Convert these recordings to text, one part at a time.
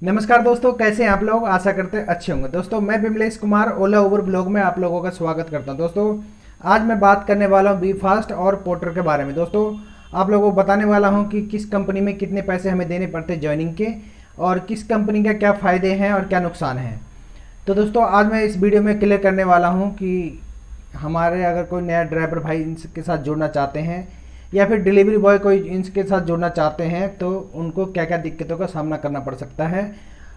नमस्कार दोस्तों, कैसे हैं आप लोग। आशा करते हैं अच्छे होंगे। दोस्तों मैं बिमलेश कुमार ओला उबर ब्लॉग में आप लोगों का स्वागत करता हूं। दोस्तों आज मैं बात करने वाला हूं बी फास्ट और पोर्टर के बारे में। दोस्तों आप लोगों को बताने वाला हूं कि किस कंपनी में कितने पैसे हमें देने पड़ते हैं ज्वाइनिंग के, और किस कंपनी का क्या फ़ायदे हैं और क्या नुकसान हैं। तो दोस्तों आज मैं इस वीडियो में क्लियर करने वाला हूँ कि हमारे अगर कोई नया ड्राइवर भाई इनके साथ जुड़ना चाहते हैं या फिर डिलीवरी बॉय कोई इनके साथ जुड़ना चाहते हैं तो उनको क्या क्या दिक्कतों का सामना करना पड़ सकता है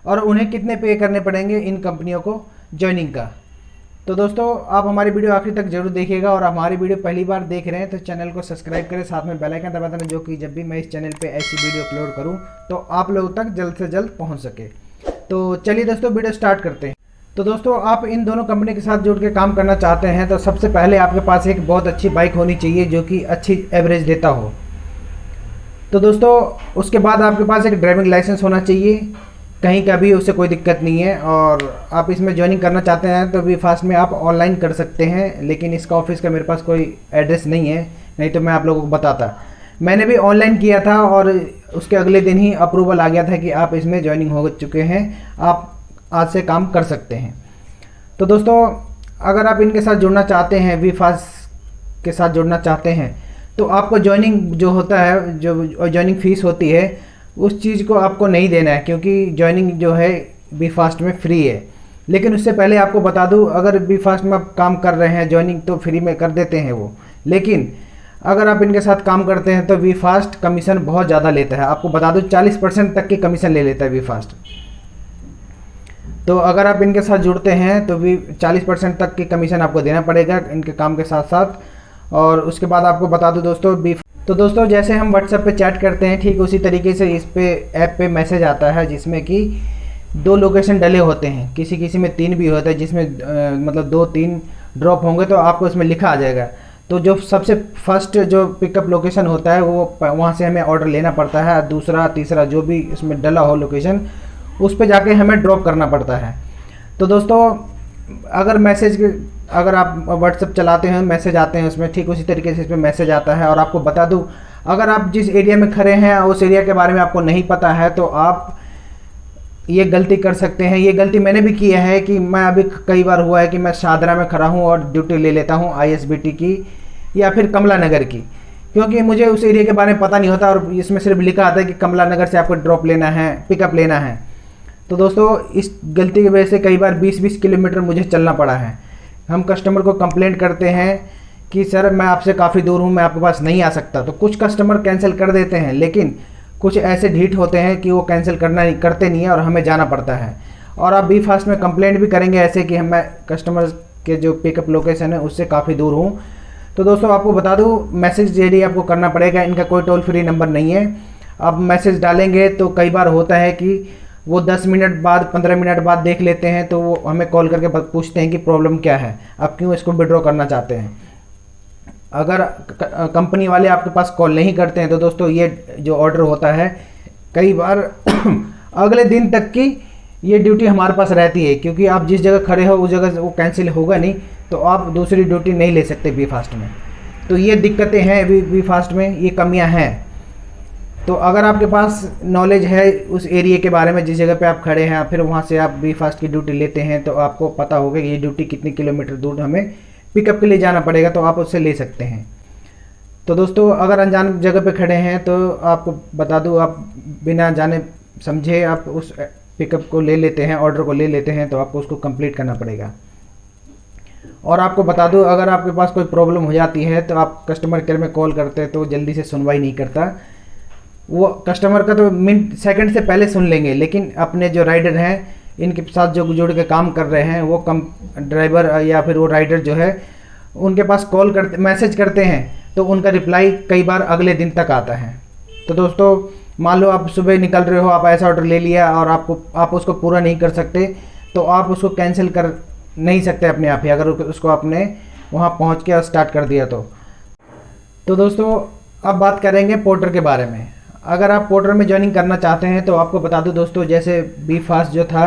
और उन्हें कितने पे करने पड़ेंगे इन कंपनियों को ज्वाइनिंग का। तो दोस्तों आप हमारी वीडियो आखिर तक जरूर देखिएगा, और हमारी वीडियो पहली बार देख रहे हैं तो चैनल को सब्सक्राइब करें, साथ में बेल आइकन दबा देना, जो कि जब भी मैं इस चैनल पे ऐसी वीडियो अपलोड करूं तो आप लोगों तक जल्द से जल्द पहुंच सके। तो चलिए दोस्तों वीडियो स्टार्ट करते हैं। तो दोस्तों आप इन दोनों कंपनी के साथ जुड़ के काम करना चाहते हैं तो सबसे पहले आपके पास एक बहुत अच्छी बाइक होनी चाहिए जो कि अच्छी एवरेज देता हो। तो दोस्तों उसके बाद आपके पास एक ड्राइविंग लाइसेंस होना चाहिए, कहीं का भी, उससे कोई दिक्कत नहीं है। और आप इसमें ज्वाइनिंग करना चाहते हैं तो बी फास्ट में आप ऑनलाइन कर सकते हैं, लेकिन इसका ऑफिस का मेरे पास कोई एड्रेस नहीं है, नहीं तो मैं आप लोगों को बताता। मैंने भी ऑनलाइन किया था और उसके अगले दिन ही अप्रूवल आ गया था कि आप इसमें ज्वाइनिंग हो चुके हैं, आप आज से काम कर सकते हैं। तो दोस्तों अगर आप इनके साथ जुड़ना चाहते हैं, वी फास्ट के साथ जुड़ना चाहते हैं, तो आपको ज्वाइनिंग जो होता है, जो ज्वाइनिंग फ़ीस होती है, उस चीज़ को आपको नहीं देना है, क्योंकि ज्वाइनिंग जो है बी फास्ट में फ्री है। लेकिन उससे पहले आपको बता दूं, अगर बी फास्ट में आप काम कर रहे हैं ज्वाइनिंग तो फ्री में कर देते हैं वो, लेकिन अगर आप इनके साथ काम करते हैं तो बी फास्ट कमीशन बहुत ज़्यादा लेता है। आपको बता दूं 40% तक की कमीशन ले लेता है बी फास्ट। तो अगर आप इनके साथ जुड़ते हैं तो भी 40% तक की कमीशन आपको देना पड़ेगा इनके काम के साथ साथ। और उसके बाद आपको बता दूं दोस्तों तो दोस्तों जैसे हम व्हाट्सएप पे चैट करते हैं, ठीक उसी तरीके से इस पे ऐप पे मैसेज आता है जिसमें कि 2 लोकेशन डले होते हैं, किसी किसी में 3 भी होता है, जिसमें मतलब 2-3 ड्रॉप होंगे तो आपको इसमें लिखा आ जाएगा। तो जो सबसे फर्स्ट जो पिकअप लोकेशन होता है वो वहाँ से हमें ऑर्डर लेना पड़ता है, दूसरा तीसरा जो भी इसमें डला हो लोकेशन उस पे जाके हमें ड्रॉप करना पड़ता है। तो दोस्तों अगर आप व्हाट्सएप चलाते हैं, मैसेज आते हैं उसमें, ठीक उसी तरीके से इसमें मैसेज आता है। और आपको बता दूं, अगर आप जिस एरिया में खड़े हैं उस एरिया के बारे में आपको नहीं पता है तो आप ये गलती कर सकते हैं। ये गलती मैंने भी की है कि मैं अभी कई बार हुआ है कि मैं शादरा में खड़ा हूँ और ड्यूटी ले लेता हूँ ISBT की या फिर कमला नगर की, क्योंकि मुझे उस एरिया के बारे में पता नहीं होता और इसमें सिर्फ लिखा आता है कि कमला नगर से आपको ड्रॉप लेना है, पिकअप लेना है। तो दोस्तों इस गलती की वजह से कई बार 20-20 किलोमीटर मुझे चलना पड़ा है। हम कस्टमर को कंप्लेंट करते हैं कि सर मैं आपसे काफ़ी दूर हूँ, मैं आपके पास नहीं आ सकता। तो कुछ कस्टमर कैंसिल कर देते हैं, लेकिन कुछ ऐसे ढीठ होते हैं कि वो कैंसिल करते नहीं है और हमें जाना पड़ता है। और आप बी फास्ट में कंप्लेंट भी करेंगे ऐसे कि मैं कस्टमर के जो पिकअप लोकेशन है उससे काफ़ी दूर हूँ। तो दोस्तों आपको बता दूँ, मैसेज रेडी आपको करना पड़ेगा, इनका कोई टोल फ्री नंबर नहीं है। आप मैसेज डालेंगे तो कई बार होता है कि वो 10 मिनट बाद 15 मिनट बाद देख लेते हैं, तो वो हमें कॉल करके पूछते हैं कि प्रॉब्लम क्या है, आप क्यों इसको विड्रॉ करना चाहते हैं। अगर कंपनी वाले आपके पास कॉल नहीं करते हैं तो दोस्तों ये जो ऑर्डर होता है कई बार अगले दिन तक की ये ड्यूटी हमारे पास रहती है, क्योंकि आप जिस जगह खड़े हो उस जगह वो कैंसिल होगा नहीं, तो आप दूसरी ड्यूटी नहीं ले सकते बी फास्ट में। तो ये दिक्कतें हैं बी फास्ट में, ये कमियाँ हैं। तो अगर आपके पास नॉलेज है उस एरिया के बारे में, जिस जगह पे आप खड़े हैं, फिर वहाँ से आप बी फास्ट की ड्यूटी लेते हैं, तो आपको पता होगा कि ये ड्यूटी कितने किलोमीटर दूर हमें पिकअप के लिए जाना पड़ेगा, तो आप उससे ले सकते हैं। तो दोस्तों अगर अनजान जगह पे खड़े हैं तो आपको बता दूँ, आप बिना जाने समझे आप उस पिकअप को ले लेते हैं, ऑर्डर को ले लेते हैं, तो आपको उसको कंप्लीट करना पड़ेगा। और आपको बता दूँ, अगर आपके पास कोई प्रॉब्लम हो जाती है तो आप कस्टमर केयर में कॉल करते हैं तो जल्दी से सुनवाई नहीं करता। वो कस्टमर का तो मिनट सेकंड से पहले सुन लेंगे, लेकिन अपने जो राइडर हैं इनके साथ जो जुड़ के काम कर रहे हैं वो ड्राइवर या फिर वो राइडर जो है उनके पास कॉल करते, मैसेज करते हैं, तो उनका रिप्लाई कई बार अगले दिन तक आता है। तो दोस्तों मान लो आप सुबह निकल रहे हो, आप ऐसा ऑर्डर ले लिया और आप उसको पूरा नहीं कर सकते, तो आप उसको कैंसिल कर नहीं सकते अपने आप ही, अगर उसको आपने वहाँ पहुँच के स्टार्ट कर दिया तो दोस्तों अब बात करेंगे पोर्टर के बारे में। अगर आप पोर्टर में ज्वाइनिंग करना चाहते हैं तो आपको बता दूं दोस्तों, जैसे बी फास्ट जो था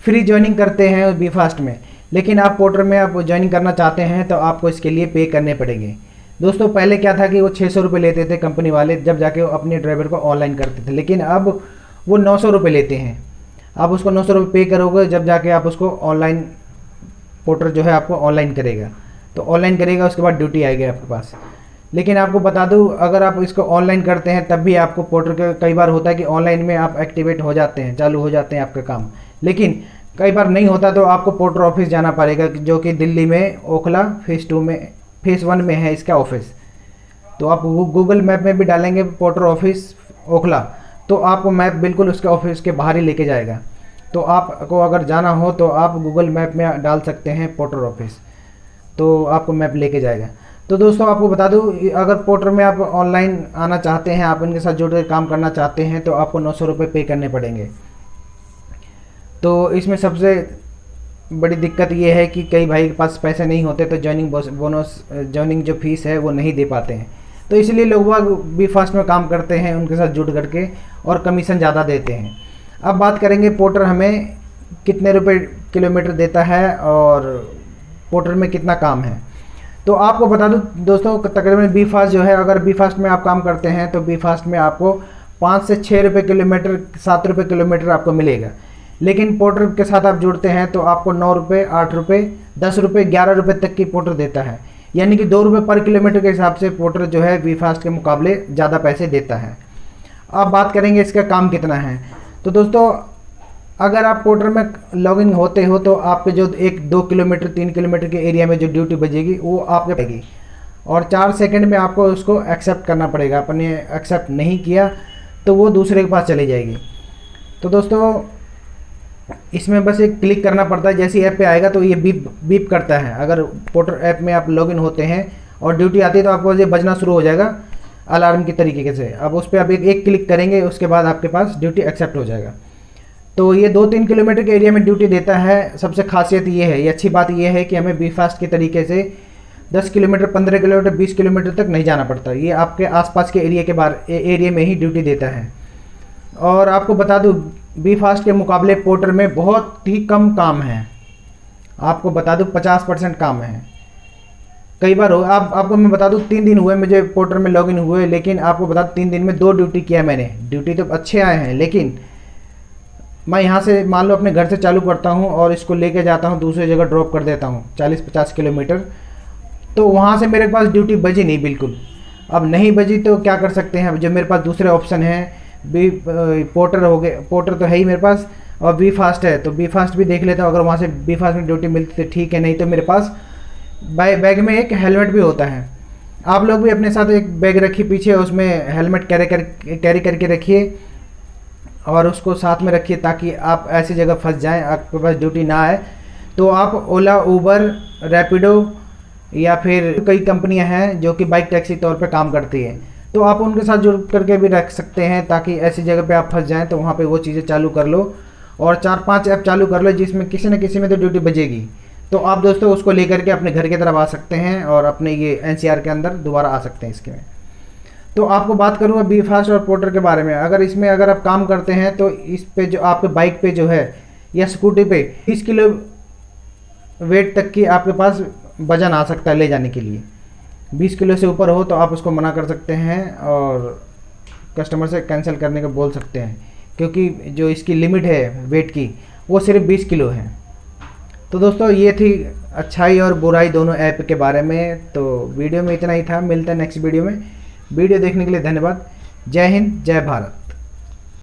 फ्री ज्वाइनिंग करते हैं बी फास्ट में, लेकिन आप पोर्टर में आप ज्वाइनिंग करना चाहते हैं तो आपको इसके लिए पे करने पड़ेंगे। दोस्तों पहले क्या था कि वो 600 रुपये लेते थे कंपनी वाले, जब जाके वो अपने ड्राइवर को ऑनलाइन करते थे, लेकिन अब वो 900 रुपये लेते हैं। आप उसको 900 रुपये पे करोगे, जब जाके आप उसको ऑनलाइन पोर्टर जो है आपको ऑनलाइन करेगा। तो ऑनलाइन करेगा, उसके बाद ड्यूटी आएगी आपके पास। लेकिन आपको बता दूं, अगर आप इसको ऑनलाइन करते हैं तब भी आपको पोर्टर के कई बार होता है कि ऑनलाइन में आप एक्टिवेट हो जाते हैं, चालू हो जाते हैं आपका काम, लेकिन कई बार नहीं होता। तो आपको पोर्टर ऑफिस जाना पड़ेगा, जो कि दिल्ली में ओखला फेज़ 1 में है इसका ऑफिस। तो आप गूगल मैप में भी डालेंगे पोर्टर ऑफिस ओखला, तो आपको मैप बिल्कुल उसके ऑफिस के बाहर ही लेके जाएगा। तो आपको अगर जाना हो तो आप गूगल मैप में डाल सकते हैं पोर्टर ऑफिस, तो आपको मैप लेके जाएगा। तो दोस्तों आपको बता दूं, अगर पोर्टर में आप ऑनलाइन आना चाहते हैं, आप इनके साथ जुड़कर काम करना चाहते हैं, तो आपको 900 रुपये पे करने पड़ेंगे। तो इसमें सबसे बड़ी दिक्कत ये है कि कई भाई के पास पैसे नहीं होते, तो जॉइनिंग जो फीस है वो नहीं दे पाते हैं। तो इसलिए लोग बी फास्ट में काम करते हैं उनके साथ जुड़ करके, और कमीशन ज़्यादा देते हैं। अब बात करेंगे पोर्टर हमें कितने रुपए किलोमीटर देता है और पोर्टर में कितना काम है। तो आपको बता दूं दोस्तों, तकरीबन बी फास्ट जो है, अगर बी फास्ट में आप काम करते हैं तो बी फास्ट में आपको 5 से 6 रुपये किलोमीटर, 7 रुपये किलोमीटर आपको मिलेगा। लेकिन पोर्टर के साथ आप जुड़ते हैं तो आपको 9 रुपये, 8 रुपये, 10 रुपये, 11 रुपये तक की पोर्टर देता है। यानी कि 2 रुपये पर किलोमीटर के हिसाब से पोर्टर जो है बी फास्ट के मुकाबले ज़्यादा पैसे देता है। अब बात करेंगे इसका काम कितना है। तो दोस्तों अगर आप पोर्टर में लॉगिन होते हो तो आपके जो 1-2 किलोमीटर 3 किलोमीटर के एरिया में जो ड्यूटी बजेगी वो आपके पाएगी, और 4 सेकंड में आपको उसको एक्सेप्ट करना पड़ेगा। अपने एक्सेप्ट नहीं किया तो वो दूसरे के पास चली जाएगी। तो दोस्तों इसमें बस एक क्लिक करना पड़ता है, जैसे ऐप पे आएगा तो ये बीप करता है। अगर पोर्टर ऐप में आप लॉगिन होते हैं और ड्यूटी आती है तो आपको ये बजना शुरू हो जाएगा अलार्म की तरीके से। अब उस पर आप एक क्लिक करेंगे, उसके बाद आपके पास ड्यूटी एक्सेप्ट हो जाएगा। तो ये 2-3 किलोमीटर के एरिया में ड्यूटी देता है। सबसे खासियत ये है, ये अच्छी बात ये है कि हमें बी फास्ट के तरीके से 10 किलोमीटर, 15 किलोमीटर, 20 किलोमीटर तक नहीं जाना पड़ता। ये आपके आसपास के एरिया में ही ड्यूटी देता है। और आपको बता दूं, बी फास्ट के मुकाबले पोर्टर में बहुत ही कम काम है। आपको बता दूं 50% काम है। कई बार हो आपको मैं बता दूं, 3 दिन हुए मुझे पोर्टर में लॉगिन हुए, लेकिन आपको बता दूं 3 दिन में 2 ड्यूटी किया मैंने। ड्यूटी तो अच्छे आए हैं, लेकिन मैं यहाँ से मान लो अपने घर से चालू करता हूँ और इसको लेके जाता हूँ दूसरी जगह, ड्रॉप कर देता हूँ 40-50 किलोमीटर, तो वहाँ से मेरे पास ड्यूटी बजी नहीं बिल्कुल। अब नहीं बजी तो क्या कर सकते हैं, जो मेरे पास दूसरे ऑप्शन हैं, पोर्टर हो गए, पोर्टर तो है ही मेरे पास, और बी फास्ट है तो बी फास्ट भी देख लेता हूँ। अगर वहाँ से बी फास्ट में ड्यूटी मिलती तो ठीक है, नहीं तो मेरे पास बैग में एक हेलमेट भी होता है। आप लोग भी अपने साथ एक बैग रखिए पीछे, उसमें हेलमेट कैरी करके रखिए और उसको साथ में रखिए, ताकि आप ऐसी जगह फंस जाएं, आपके पास ड्यूटी ना आए तो आप ओला, उबर, रैपिडो या फिर कई कंपनियां हैं जो कि बाइक टैक्सी तौर पे काम करती है, तो आप उनके साथ जुड़ करके भी रख सकते हैं, ताकि ऐसी जगह पे आप फंस जाएं तो वहाँ पे वो चीज़ें चालू कर लो। और 4-5 ऐप चालू कर लो जिसमें किसी न किसी में तो ड्यूटी बजेगी। तो आप दोस्तों उसको लेकर के अपने घर की तरफ आ सकते हैं और अपने ये NCR के अंदर दोबारा आ सकते हैं इसके में। तो आपको बात करूँगा बी फास्ट और पोर्टर के बारे में। अगर आप काम करते हैं तो इस पे जो आपके बाइक पे जो है या स्कूटी पे 30 किलो वेट तक की आपके पास वजन आ सकता है ले जाने के लिए। 20 किलो से ऊपर हो तो आप उसको मना कर सकते हैं और कस्टमर से कैंसिल करने का बोल सकते हैं, क्योंकि जो इसकी लिमिट है वेट की वो सिर्फ 20 किलो है। तो दोस्तों ये थी अच्छाई और बुराई दोनों ऐप के बारे में। तो वीडियो में इतना ही था, मिलते हैं नेक्स्ट वीडियो में। वीडियो देखने के लिए धन्यवाद। जय हिंद, जय भारत।